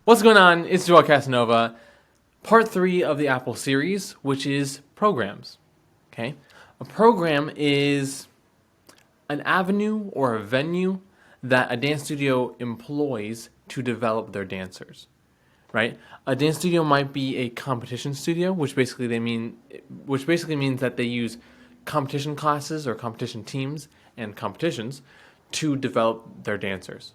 What's going on? It's Joel Casanova, part 3 of the A.P.P.L.E series, which is programs. Okay? A program is an avenue or a venue that a dance studio employs to develop their dancers. Right? A dance studio might be a competition studio, which basically means that they use competition classes or competition teams and competitions to develop their dancers.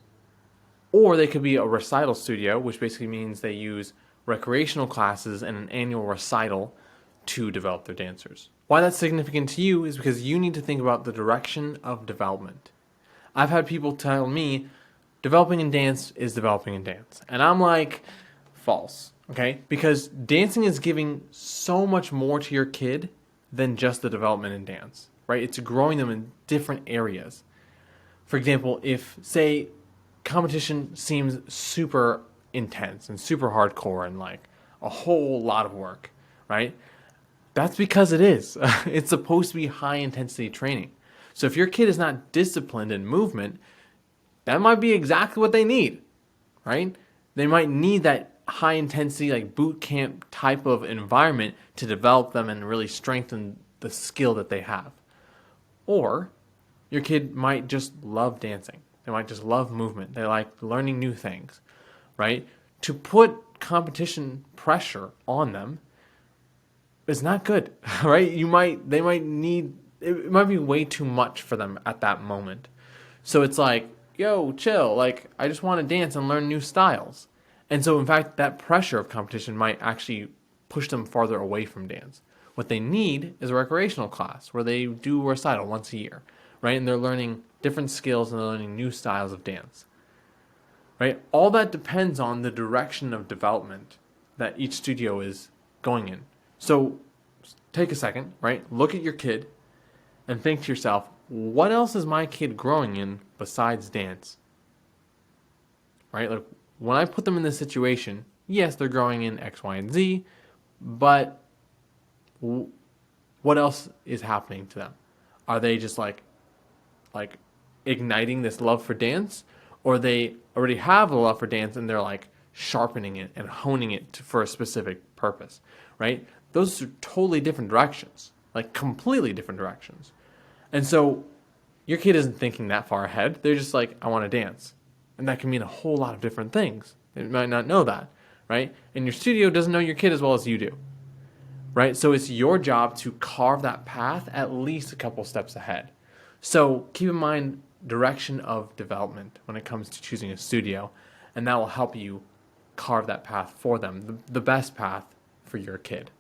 Or they could be a recital studio, which basically means they use recreational classes and an annual recital to develop their dancers. Why that's significant to you is because you need to think about the direction of development. I've had people tell me developing in dance is developing in dance. And I'm like, false, okay? Because dancing is giving so much more to your kid than just the development in dance, right? It's growing them in different areas. For example, if, say, competition seems super intense and super hardcore and like a whole lot of work, right? That's because it is. It's supposed to be high intensity training. So if your kid is not disciplined in movement, that might be exactly what they need, right? They might need that high intensity, like boot camp type of environment to develop them and really strengthen the skill that they have. Or your kid might just love dancing. They might just love movement. They like learning new things, right? To put competition pressure on them is not good, right? They might need, it might be way too much for them at that moment. So it's like, yo, chill. Like, I just want to dance and learn new styles. And so, in fact, that pressure of competition might actually push them farther away from dance. What they need is a recreational class where they do a recital once a year, right? And they're learning different skills and they're learning new styles of dance, right? All that depends on the direction of development that each studio is going in. So take a second, right? Look at your kid and think to yourself, what else is my kid growing in besides dance? Right? Like when I put them in this situation, yes, they're growing in X, Y, and Z, but what else is happening to them? Are they just like igniting this love for dance, or they already have a love for dance and they're like sharpening it and honing it for a specific purpose, right? Those are totally different directions, like completely different directions. And so your kid isn't thinking that far ahead. They're just like, I want to dance. And that can mean a whole lot of different things. They might not know that, right? And your studio doesn't know your kid as well as you do, right? So it's your job to carve that path at least a couple steps ahead. So keep in mind direction of development when it comes to choosing a studio, and that will help you carve that path for them, the best path for your kid.